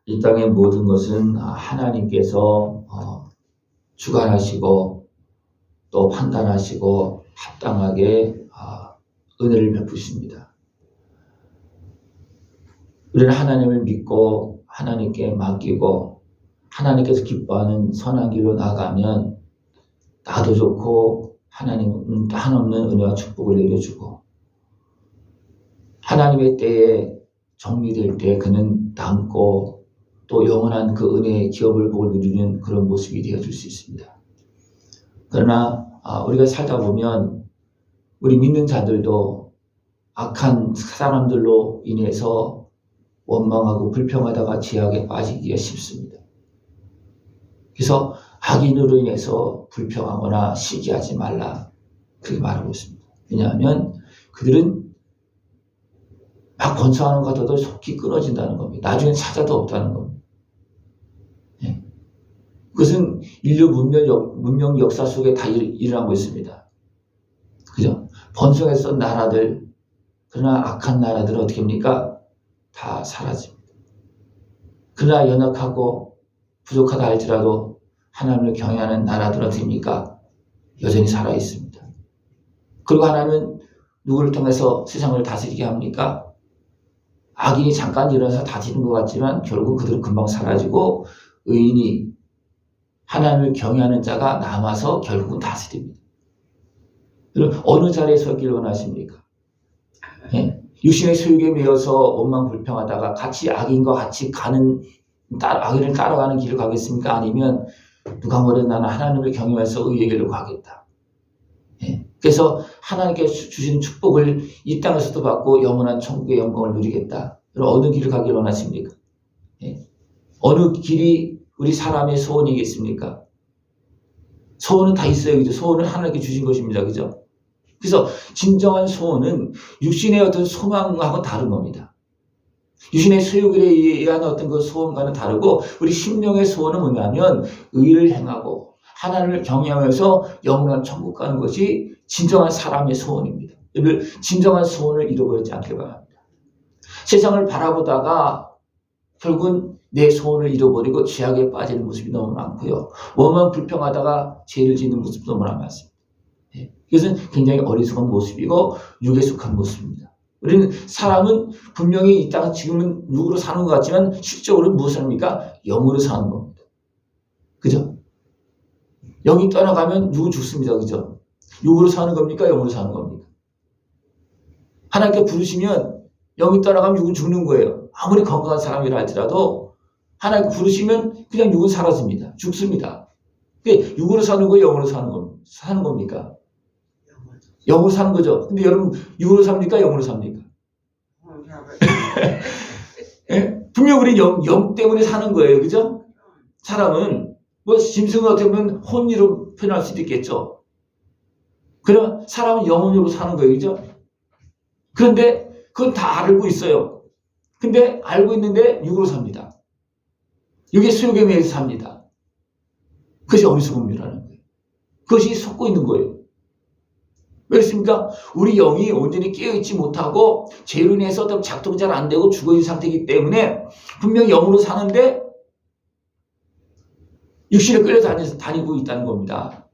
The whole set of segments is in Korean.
이 땅의 모든 것은 하나님께서 주관하시고 또 판단하시고 합당하게 은혜를 베푸십니다. 우리는 하나님을 믿고 하나님께 맡기고 하나님께서 기뻐하는 선한 길로 나가면 나도 좋고 하나님은 한없는 은혜와 축복을 내려주고 하나님의 때에 정리될 때 그는 남고 또 영원한 그 은혜의 기업을 복을 누리는 그런 모습이 되어줄 수 있습니다. 그러나 우리가 살다 보면 우리 믿는 자들도 악한 사람들로 인해서 원망하고 불평하다가 죄악에 빠지기가 쉽습니다. 그래서 악인으로 인해서 불평하거나 시기하지 말라 그렇게 말하고 있습니다. 왜냐하면 그들은 막 권성하는 것 같아도 속히 끊어진다는 겁니다. 나중엔 찾아도 없다는 겁니다. 네. 그것은 인류 문명 역사 속에 다 일어나고 있습니다. 그죠? 번성했던 나라들, 그러나 악한 나라들은 어떻게 합니까? 다 사라집니다. 그러나 연약하고 부족하다 할지라도 하나님을 경외하는 나라들은 어떻게 합니까? 여전히 살아있습니다. 그리고 하나님은 누구를 통해서 세상을 다스리게 합니까? 악인이 잠깐 일어나서 다스리는 것 같지만 결국 그들은 금방 사라지고 의인이 하나님을 경외하는 자가 남아서 결국은 다스립니다. 여러분 어느 자리에 서기를 원하십니까? 네? 육신의 소욕에 매여서 원망 불평하다가 같이 악인과 같이 가는 악인을 따라가는 길을 가겠습니까? 아니면 누가 뭐래도 나는 하나님을 경외해서 의의 길로 가겠다. 네? 그래서 하나님께 주신 축복을 이 땅에서도 받고 영원한 천국의 영광을 누리겠다. 어느 길을 가길 원하십니까? 네? 어느 길이 우리 사람의 소원이겠습니까? 소원은 다 있어요. 그죠? 소원은 하나님께 주신 것입니다. 그죠? 그래서 진정한 소원은 육신의 어떤 소망하고 다른 겁니다. 육신의 소욕에 의한 어떤 그 소원과는 다르고 우리 심령의 소원은 뭐냐면 의를 행하고 하나님을 경외하면서 영원한 천국 가는 것이 진정한 사람의 소원입니다. 진정한 소원을 잃어버리지 않길 바랍니다. 세상을 바라보다가 결국은 내 소원을 잃어버리고 죄악에 빠지는 모습이 너무 많고요. 원망 불평하다가 죄를 짓는 모습도 너무나 많습니다. 이것은 굉장히 어리석은 모습이고 육에 속한 모습입니다. 우리는 사람은 분명히 이 땅은 지금은 육으로 사는 것 같지만 실적으로 무엇을 합니까? 영으로 사는 겁니다. 그죠? 영이 떠나가면 육은 죽습니다. 그죠? 육으로 사는 겁니까? 영으로 사는 겁니까? 하나님께 부르시면 영이 떠나가면 육은 죽는 거예요. 아무리 건강한 사람이라 할지라도 하나님께 부르시면 그냥 육은 사라집니다. 죽습니다. 육으로 사는 거예요? 영으로 사는 겁니까? 영으로 사는 거죠. 근데 여러분 육으로 삽니까? 영으로 삽니까? 예? 분명 우리 영 때문에 사는 거예요. 그죠? 사람은 뭐 짐승은 어떻게 보면 혼이로 표현할 수도 있겠죠. 그러면 사람은 영혼으로 사는 거예요. 그죠? 그런데 그건 다 알고 있어요. 근데 알고 있는데 육으로 삽니다. 육의 소욕에 매여서 삽니다. 그것이 어리석음이라는 거예요. 그것이 속고 있는 거예요. 왜 그렇습니까? 우리 영이 온전히 깨어있지 못하고 죄로 인해서 어떤 작동이 잘 안 되고 죽어있는 상태이기 때문에 분명히 영으로 사는데 육신에 끌려다니고 있다는 겁니다.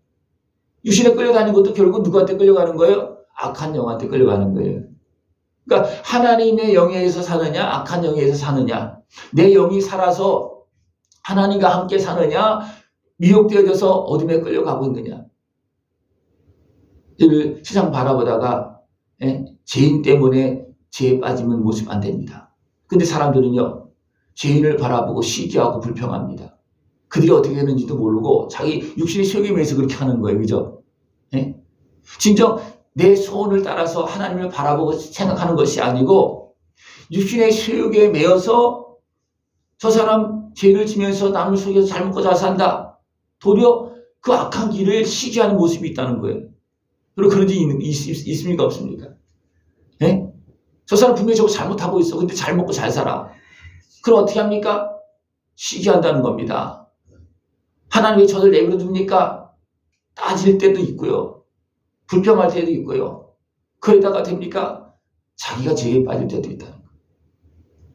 육신에 끌려다니는 것도 결국 누구한테 끌려가는 거예요? 악한 영한테 끌려가는 거예요. 그러니까 하나님의 영에 의해서 사느냐 악한 영에 의해서 사느냐 내 영이 살아서 하나님과 함께 사느냐 미혹되어져서 어둠에 끌려가고 있느냐 세상 바라보다가 죄인 때문에 죄에 빠지면 모습 안 됩니다. 근데 사람들은요 죄인을 바라보고 시기하고 불평합니다. 그들이 어떻게 되는지도 모르고 자기 육신의 소욕에 매여서 그렇게 하는 거예요. 그죠? 진정 내 소원을 따라서 하나님을 바라보고 생각하는 것이 아니고 육신의 소욕에 매여서 저 사람 죄를 지면서 남을 속여서 잘 먹고 잘 산다. 도리어 그 악한 길을 시기하는 모습이 있다는 거예요. 그리고 그런 지 있습니까? 없습니까? 저 사람 분명히 저거 잘못하고 있어. 근데 잘 먹고 잘 살아. 그럼 어떻게 합니까? 시기한다는 겁니다. 하나님 왜 저들 내버려 둡니까? 따질 때도 있고요. 불평할 때도 있고요. 그러다가 됩니까? 자기가 죄에 빠질 때도 있다는 거예요.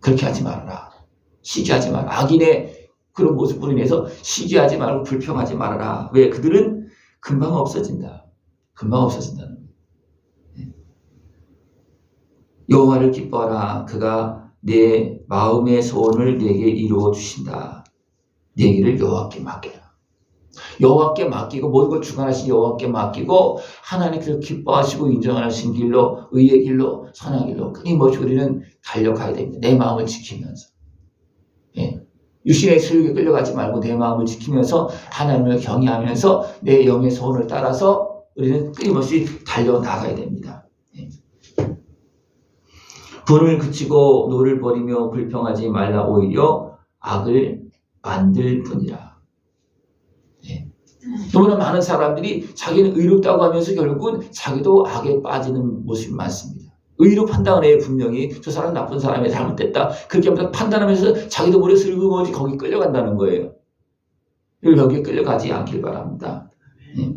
그렇게 하지 말아라. 시기하지 마라. 악인의 그런 모습으로 인해서 시기하지 말고 불평하지 말아라. 왜? 그들은 금방 없어진다. 금방 없어진다는 거예요. 여호와를 기뻐하라. 그가 내 마음의 소원을 내게 이루어 주신다. 내 길을 여호와께 맡겨라. 여호와께 맡기고 모든 걸 주관하신 여호와께 맡기고 하나님께서 기뻐하시고 인정하신 길로 의의 길로 선한 길로 끊임없이 우리는 달려가야 됩니다. 내 마음을 지키면서. 예. 육신의 소욕에 끌려가지 말고 내 마음을 지키면서 하나님을 경외하면서 내 영의 소원을 따라서 우리는 끊임없이 달려나가야 됩니다. 예. 분을 그치고 노를 버리며 불평하지 말라. 오히려 악을 만들 뿐이라. 예. 너무나 많은 사람들이 자기는 의롭다고 하면서 결국은 자기도 악에 빠지는 모습이 많습니다. 의로 판단을 해요. 분명히 저 사람 나쁜 사람이 잘못됐다. 그렇게 하면서 판단하면서 자기도 모르게 슬그머니 거기 끌려간다는 거예요. 여기에 끌려가지 않길 바랍니다. 예.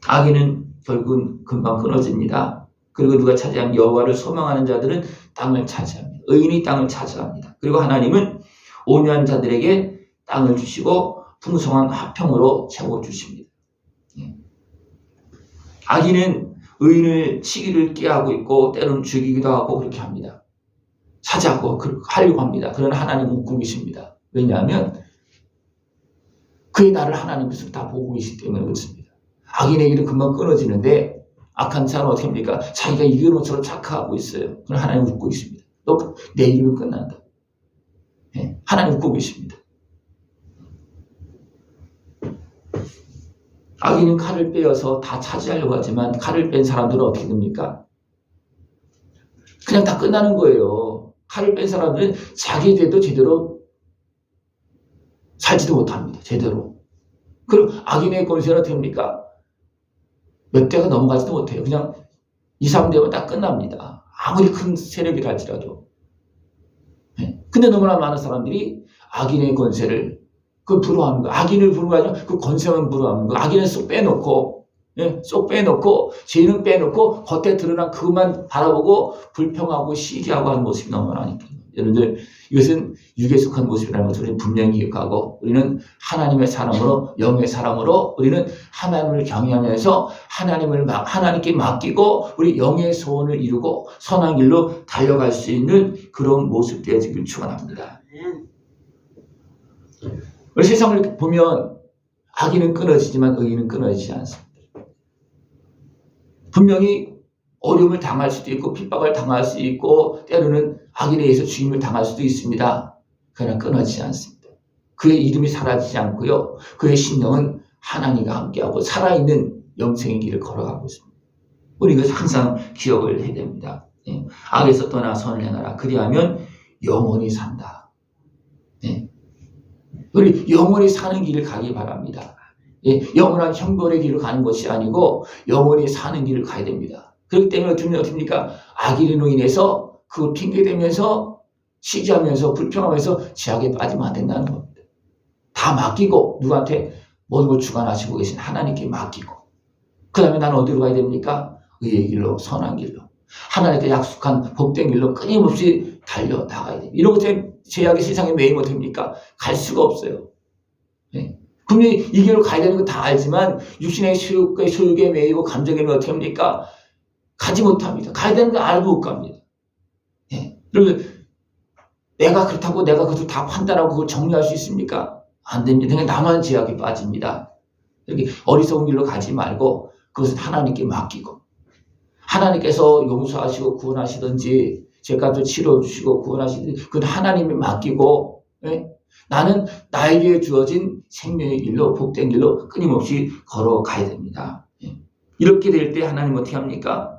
악인은 결국은 금방 끊어집니다. 그리고 누가 차지하면 여호와를 소망하는 자들은 땅을 차지합니다. 의인이 땅을 차지합니다. 그리고 하나님은 온유한 자들에게 땅을 주시고 풍성한 화평으로 채워주십니다. 예. 악인은 의인을 치기를 꾀하고 있고 때로는 죽이기도 하고 그렇게 합니다. 차지하고 하려고 합니다. 그러나 하나님 웃고 계십니다. 왜냐하면 그의 나를 하나님께서 다 보고 계시기 때문에 그렇습니다. 악인의 길은 금방 끊어지는데 악한 자는 어떻게 합니까? 자기가 이기는 것처럼 착각하고 있어요. 그럼 하나님 웃고 있습니다. 너 내 이름이 끝난다. 예. 하나님 웃고 계십니다. 악인은 칼을 빼어서 다 차지하려고 하지만 칼을 뺀 사람들은 어떻게 됩니까? 그냥 다 끝나는 거예요. 칼을 뺀 사람들은 자기 죄도 제대로 살지도 못합니다. 제대로. 그리고 악인의 권세는 어떻게 합니까? 몇 대가 넘어가지도 못해요. 그냥 2, 3대면 다 끝납니다. 아무리 큰 세력이라 할지라도. 근데 너무나 많은 사람들이 악인의 권세를 부러워하는 거. 악인을 부러워하지 않고 그 권세만 부러워하는 거. 악인은 쏙 빼놓고, 쏙 빼놓고, 죄는 빼놓고, 겉에 드러난 그것만 바라보고 불평하고 시기하고 하는 모습이 너무 많으니까. 여러분들, 이것은 육에 속한 모습이라는 것을 우리는 분명히 기억하고, 우리는 하나님의 사람으로, 영의 사람으로, 우리는 하나님을 경외하면서 하나님께 맡기고, 우리 영의 소원을 이루고, 선한 길로 달려갈 수 있는 그런 모습 되어지길 축원합니다. 우리 세상을 보면 악인은 끊어지지만 의인은 끊어지지 않습니다. 분명히 어려움을 당할 수도 있고 핍박을 당할 수 있고 때로는 악인에 의해서 죽임을 당할 수도 있습니다. 그러나 끊어지지 않습니다. 그의 이름이 사라지지 않고요. 그의 심령은 하나님과 함께하고 살아있는 영생의 길을 걸어가고 있습니다. 우리 이것을 항상 기억을 해야 됩니다. 악에서 떠나 선을 행하라. 그리하면 영원히 산다. 우리 영원히 사는 길을 가기 바랍니다. 영원한 형벌의 길을 가는 것이 아니고 영원히 사는 길을 가야 됩니다. 그렇기 때문에 어떻습니까? 악인으로 인해서 그걸 핑계대면서 시기하면서 불평하면서 죄악에 빠지면 안 된다는 겁니다. 다 맡기고 누구한테 모든 걸 주관하시고 계신 하나님께 맡기고 그 다음에 나는 어디로 가야 됩니까? 의의 길로 선한 길로 하나님께 약속한 복된 길로 끊임없이 달려나가야 됩니다. 이런 것에 죄악의 세상에 매이면 됩니까? 갈 수가 없어요. 분명히 이 길로 가야 되는 거 다 알지만 육신의 소욕에 매이고 감정에 매이면 어떻게 합니까? 가지 못합니다. 가야 되는 거 알고 못 갑니다. 여러분 내가 그렇다고 내가 그것을 다 판단하고 그걸 정리할 수 있습니까? 안 됩니다. 그냥 나만 죄악에 빠집니다. 이렇게 어리석은 길로 가지 말고 그것은 하나님께 맡기고 하나님께서 용서하시고 구원하시든지 죄값을 치러주시고 구원하시든지 그건 하나님이 맡기고 나는 나에게 주어진 생명의 길로 복된 길로 끊임없이 걸어가야 됩니다. 이렇게 될 때 하나님은 어떻게 합니까?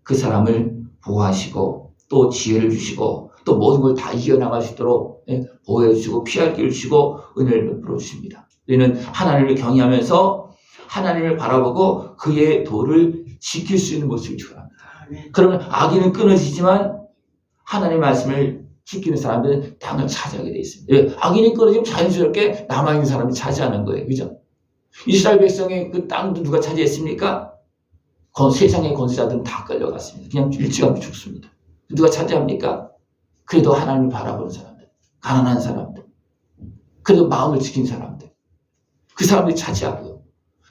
그 사람을 보호하시고 또 지혜를 주시고 또 모든 걸 다 이겨나갈 수 있도록 보호해 주시고 피할 길을 주시고 은혜를 베풀어 주십니다. 우리는 하나님을 경외하면서 하나님을 바라보고 그의 도를 지킬 수 있는 모습이 중요합니다. 그러면 악인은 끊어지지만 하나님의 말씀을 지키는 사람들은 땅을 차지하게 되어 있습니다. 악인이 끊어지면 자연스럽게 남아있는 사람이 차지하는 거예요. 그죠? 이스라엘 백성의 그 땅도 누가 차지했습니까? 세상의 권세자들은 다 끌려갔습니다. 그냥 일찌감치 죽습니다. 누가 차지합니까? 그래도 하나님을 바라보는 사람들, 가난한 사람들, 그래도 마음을 지킨 사람들, 그 사람들이 차지하고요.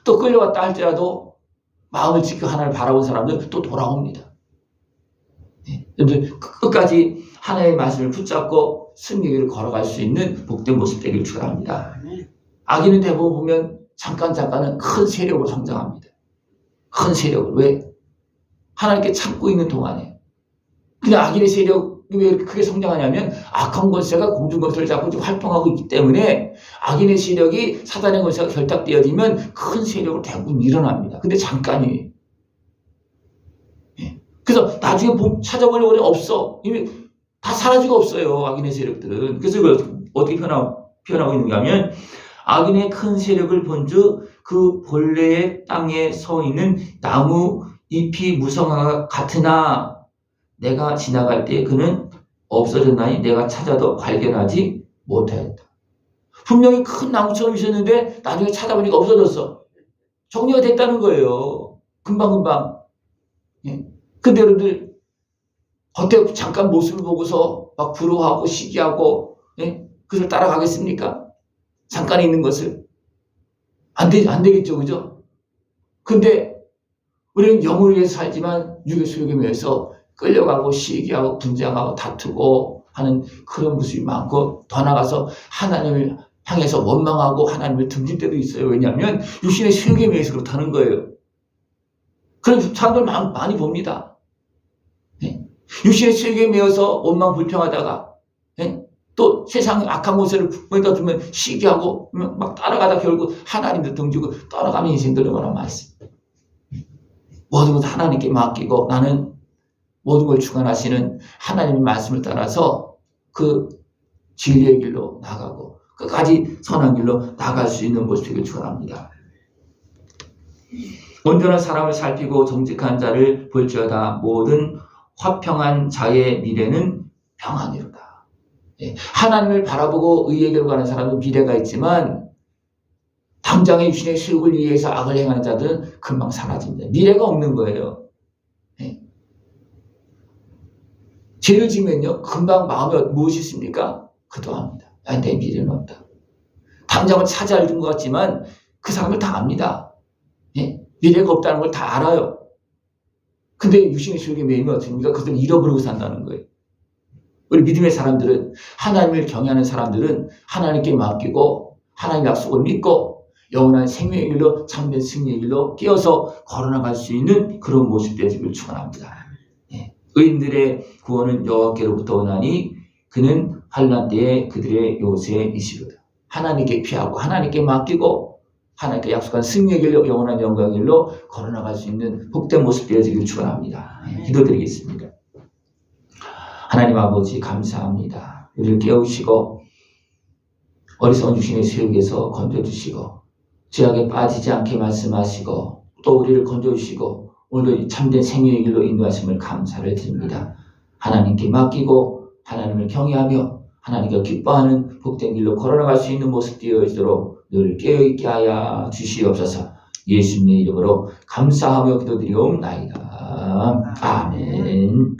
또 끌려왔다 할지라도 마음을 지키고 하나님을 바라본 사람들 또 돌아옵니다. 여러분들 끝까지 하나님의 말씀을 붙잡고 승리를 걸어갈 수 있는 복된 모습 되기를 축원합니다. 악인은 대부분 보면 잠깐은 큰 세력으로 성장합니다. 큰 세력을. 왜? 하나님께 참고 있는 동안에. 근데 악인의 세력이 왜 이렇게 크게 성장하냐면 악한 권세가 공중권세를 잡고 지금 활동하고 있기 때문에 악인의 세력이 사단의 권세가 결탁되어지면 큰 세력으로 대부분 일어납니다. 근데 잠깐이에요. 그래서 나중에 찾아보려고 해도 없어. 이미 다 사라지고 없어요. 악인의 세력들은. 그래서 이걸 어떻게 표현하고 있는가 하면 악인의 큰 세력을 본즉 그 본래의 땅에 서 있는 나무 잎이 무성화가 같으나 내가 지나갈 때 그는 없어졌나니 내가 찾아도 발견하지 못하였다. 분명히 큰 나무처럼 있었는데 나중에 찾아보니까 없어졌어. 정리가 됐다는 거예요. 금방금방. 예. 근데 여러분들 겉에 잠깐 모습을 보고서 막 부러워하고 시기하고 예? 그것을 따라가겠습니까? 잠깐 있는 것을. 안 되겠죠. 그죠? 근데 우리는 영을 위해서 살지만 육의 소욕에 매여서 끌려가고 시기하고 분쟁하고 다투고 하는 그런 모습이 많고 더 나아가서 하나님을 향해서 원망하고 하나님을 등질 때도 있어요. 왜냐하면 육신의 소욕에 매여서 그렇다는 거예요. 그런 사람들 많이 봅니다. 네? 육신의 소욕에 매여서 원망 불평하다가 네? 또 세상 악한 모습을 보니까 두면 시기하고 막 따라가다 결국 하나님도 등지고 떠나가는 인생들이 얼마나 많습니다. 모든 것 하나님께 맡기고 나는 모든 걸 주관하시는 하나님의 말씀을 따라서 그 진리의 길로 나가고 끝까지 선한 길로 나갈 수 있는 모습을 축원합니다. 온전한 사람을 살피고 정직한 자를 볼지어다 모든 화평한 자의 미래는 평안이로다. 하나님을 바라보고 의의 길로 가는 사람은 미래가 있지만 당장의 육신의 수욕을 위해서 악을 행하는 자들은 금방 사라집니다. 미래가 없는 거예요. 죄를 지면요 금방 마음에 무엇이 있습니까? 그도합니다. 내 미래는 없다. 당장은 차지할 것 같지만 그 사람을 다 압니다. 미래가 없다는 걸 다 알아요. 근데 육신의 수욕에 매이면 어떻습니까? 그것을 잃어버리고 산다는 거예요. 우리 믿음의 사람들은 하나님을 경외하는 사람들은 하나님께 맡기고 하나님의 약속을 믿고 영원한 생명의 길로 참된 승리의 길로 끼어서 걸어나갈 수 있는 그런 모습 되기를 축원합니다. 의인들의 구원은 여호와께로부터 오나니 그는 환난 때에 그들의 요새이시로다. 하나님께 피하고 하나님께 맡기고 하나님께 약속한 승리의 길로 영원한 영광의 길로 걸어나갈 수 있는 복된 모습 되어지기를 축원합니다. 기도드리겠습니다. 하나님 아버지 감사합니다. 우리를 깨우시고 어리석은 육신의 수욕에서 건져주시고 죄악에 빠지지 않게 말씀하시고 또 우리를 건져주시고 오늘도 참된 생명의 길로 인도하심을 감사를 드립니다. 하나님께 맡기고 하나님을 경외하며 하나님과 기뻐하는 복된 길로 걸어나갈 수 있는 모습 되어지도록 늘 깨어있게 하여 주시옵소서. 예수님의 이름으로 감사하며 기도드리옵나이다. 아멘.